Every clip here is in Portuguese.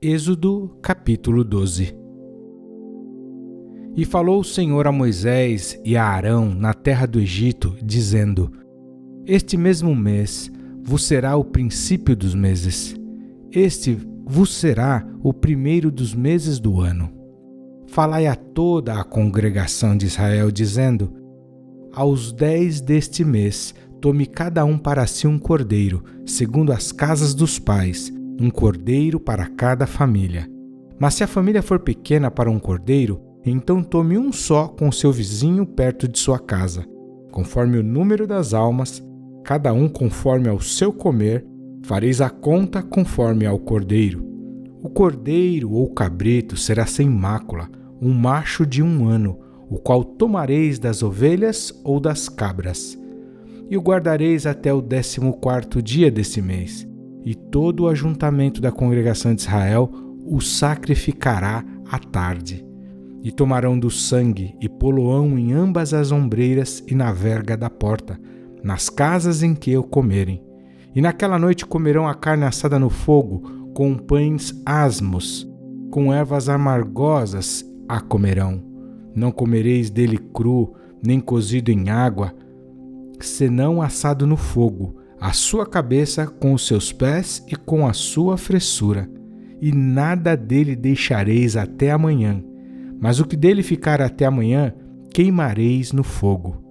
Êxodo capítulo 12. E falou o Senhor a Moisés e a Arão na terra do Egito, dizendo: Este mesmo mês vos será o princípio dos meses. Este vos será o primeiro dos meses do ano. Falai a toda a congregação de Israel, dizendo: Aos 10 deste mês, tome cada um para si um cordeiro, segundo as casas dos pais, um cordeiro para cada família. Mas se a família for pequena para um cordeiro, então tome um só com seu vizinho perto de sua casa. Conforme o número das almas, cada um conforme ao seu comer, fareis a conta conforme ao cordeiro. O cordeiro ou cabrito será sem mácula, um macho de 1 ano, o qual tomareis das ovelhas ou das cabras. E o guardareis até o 14º dia desse mês, e todo o ajuntamento da congregação de Israel o sacrificará à tarde. E tomarão do sangue e pô-lo-ão em ambas as ombreiras e na verga da porta, nas casas em que o comerem. E naquela noite comerão a carne assada no fogo, com pães asmos, com ervas amargosas a comerão. Não comereis dele cru, nem cozido em água, senão assado no fogo, a sua cabeça com os seus pés e com a sua fressura. E nada dele deixareis até amanhã, mas o que dele ficar até amanhã, queimareis no fogo.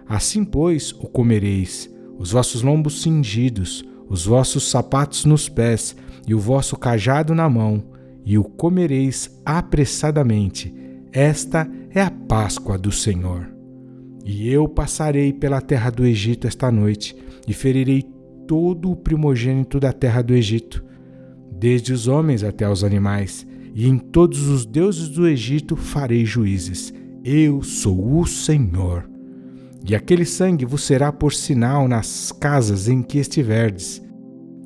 Assim, pois, o comereis, os vossos lombos cingidos, os vossos sapatos nos pés e o vosso cajado na mão, e o comereis apressadamente. Esta é a Páscoa do Senhor. E eu passarei pela terra do Egito esta noite, e ferirei todo o primogênito da terra do Egito, desde os homens até os animais, e em todos os deuses do Egito farei juízes. Eu sou o Senhor. E aquele sangue vos será por sinal nas casas em que estiverdes.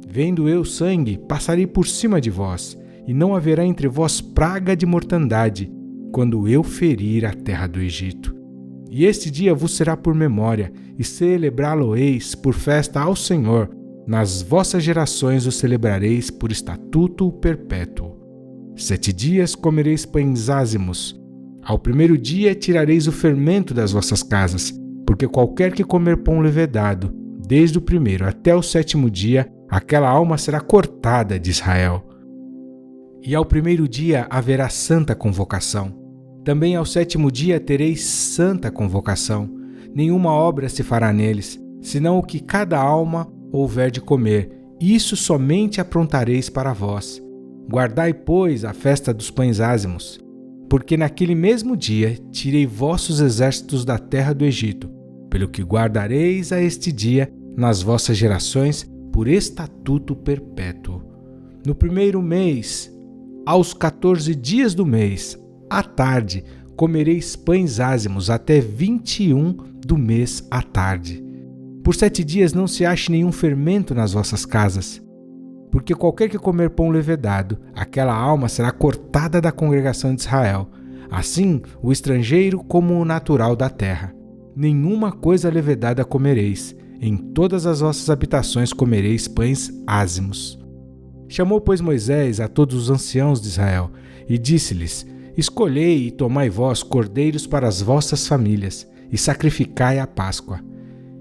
Vendo eu sangue, passarei por cima de vós, e não haverá entre vós praga de mortandade, quando eu ferir a terra do Egito. E este dia vos será por memória, e celebrá-lo-eis por festa ao Senhor. Nas vossas gerações o celebrareis por estatuto perpétuo. 7 dias comereis pães ázimos. Ao primeiro dia tirareis o fermento das vossas casas, porque qualquer que comer pão levedado, desde o primeiro até o 7º dia, aquela alma será cortada de Israel. E ao primeiro dia haverá santa convocação. Também ao 7º dia tereis santa convocação. Nenhuma obra se fará neles, senão o que cada alma houver de comer. Isso somente aprontareis para vós. Guardai, pois, a festa dos pães ázimos, porque naquele mesmo dia tirei vossos exércitos da terra do Egito, pelo que guardareis a este dia nas vossas gerações por estatuto perpétuo. No primeiro mês, aos 14 dias do mês, à tarde, comereis pães ázimos até 21 do mês à tarde. Por 7 dias não se ache nenhum fermento nas vossas casas, porque qualquer que comer pão levedado, aquela alma será cortada da congregação de Israel, assim o estrangeiro como o natural da terra. Nenhuma coisa levedada comereis, em todas as vossas habitações comereis pães ázimos. Chamou, pois, Moisés a todos os anciãos de Israel, e disse-lhes: Escolhei e tomai vós cordeiros para as vossas famílias, e sacrificai a Páscoa.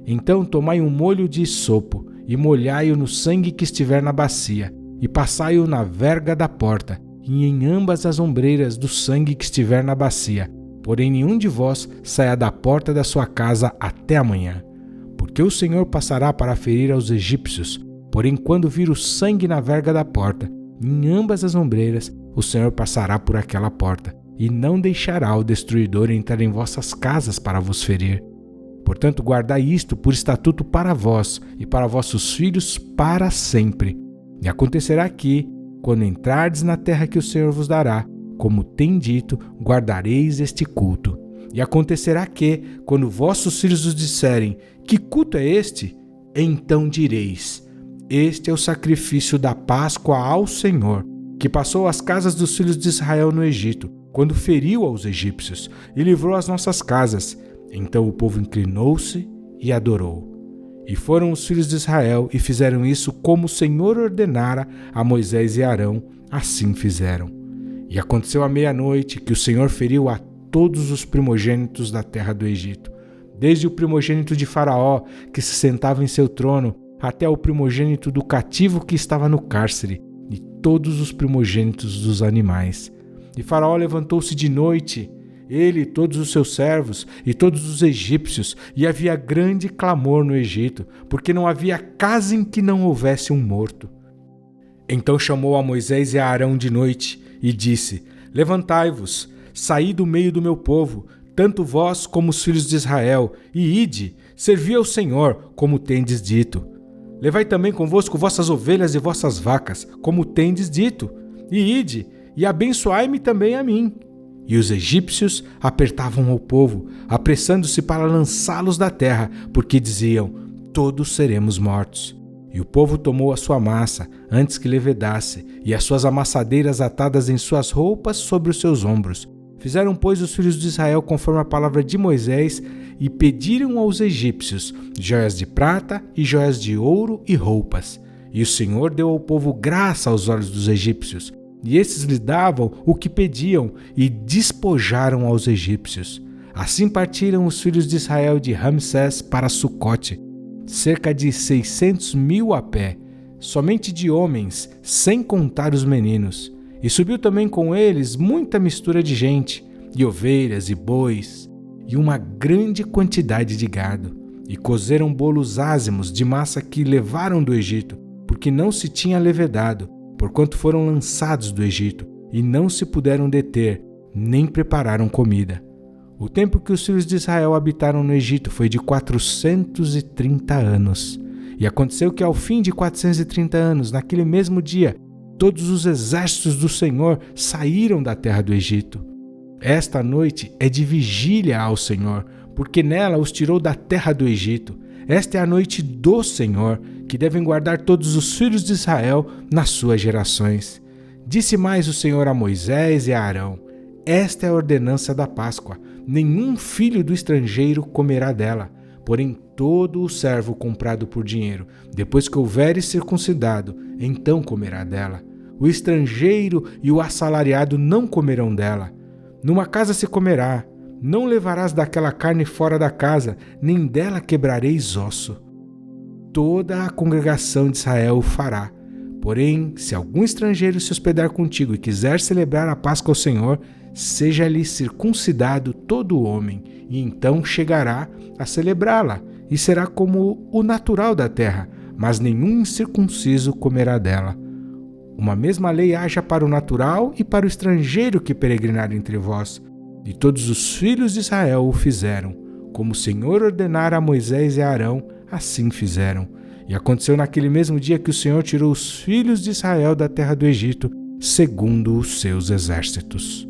Então tomai um molho de isopo, e molhai-o no sangue que estiver na bacia, e passai-o na verga da porta, e em ambas as ombreiras do sangue que estiver na bacia. Porém nenhum de vós saia da porta da sua casa até amanhã. Porque o Senhor passará para ferir aos egípcios, porém quando vir o sangue na verga da porta, em ambas as ombreiras, o Senhor passará por aquela porta, e não deixará o destruidor entrar em vossas casas para vos ferir. Portanto, guardai isto por estatuto para vós e para vossos filhos para sempre. E acontecerá que, quando entrardes na terra que o Senhor vos dará, como tem dito, guardareis este culto. E acontecerá que, quando vossos filhos vos disserem: Que culto é este? Então direis: Este é o sacrifício da Páscoa ao Senhor, que passou as casas dos filhos de Israel no Egito, quando feriu aos egípcios e livrou as nossas casas. Então o povo inclinou-se e adorou. E foram os filhos de Israel e fizeram isso como o Senhor ordenara a Moisés e Arão, assim fizeram. E aconteceu à meia-noite que o Senhor feriu a todos os primogênitos da terra do Egito, desde o primogênito de Faraó, que se sentava em seu trono, até o primogênito do cativo que estava no cárcere, e todos os primogênitos dos animais. E Faraó levantou-se de noite, ele e todos os seus servos e todos os egípcios, e havia grande clamor no Egito, porque não havia casa em que não houvesse um morto. Então chamou a Moisés e a Arão de noite e disse: Levantai-vos, saí do meio do meu povo, tanto vós como os filhos de Israel, e ide, servi ao Senhor, como tendes dito. Levai também convosco vossas ovelhas e vossas vacas, como tendes dito, e ide, e abençoai-me também a mim. E os egípcios apertavam ao povo, apressando-se para lançá-los da terra, porque diziam: todos seremos mortos. E o povo tomou a sua massa, antes que levedasse, e as suas amassadeiras atadas em suas roupas sobre os seus ombros. Fizeram, pois, os filhos de Israel conforme a palavra de Moisés, e pediram aos egípcios joias de prata e joias de ouro e roupas. E o Senhor deu ao povo graça aos olhos dos egípcios, e esses lhe davam o que pediam, e despojaram aos egípcios. Assim partiram os filhos de Israel de Ramsés para Sucote, cerca de 600.000 a pé, somente de homens, sem contar os meninos. E subiu também com eles muita mistura de gente, e ovelhas e bois, e uma grande quantidade de gado. E cozeram bolos ázimos de massa que levaram do Egito, porque não se tinha levedado, porquanto foram lançados do Egito, e não se puderam deter, nem prepararam comida. O tempo que os filhos de Israel habitaram no Egito foi de 430 anos. E aconteceu que ao fim de 430 anos, naquele mesmo dia, todos os exércitos do Senhor saíram da terra do Egito. Esta noite é de vigília ao Senhor, porque nela os tirou da terra do Egito. Esta é a noite do Senhor, que devem guardar todos os filhos de Israel nas suas gerações. Disse mais o Senhor a Moisés e a Arão: Esta é a ordenança da Páscoa. Nenhum filho do estrangeiro comerá dela, porém todo o servo comprado por dinheiro, depois que houveres circuncidado, então comerá dela. O estrangeiro e o assalariado não comerão dela. Numa casa se comerá. Não levarás daquela carne fora da casa, nem dela quebrareis osso. Toda a congregação de Israel o fará. Porém, se algum estrangeiro se hospedar contigo e quiser celebrar a Páscoa ao Senhor, seja-lhe circuncidado todo o homem, e então chegará a celebrá-la, e será como o natural da terra, mas nenhum incircunciso comerá dela. Uma mesma lei haja para o natural e para o estrangeiro que peregrinar entre vós. E todos os filhos de Israel o fizeram, como o Senhor ordenara a Moisés e a Arão, assim fizeram. E aconteceu naquele mesmo dia que o Senhor tirou os filhos de Israel da terra do Egito, segundo os seus exércitos.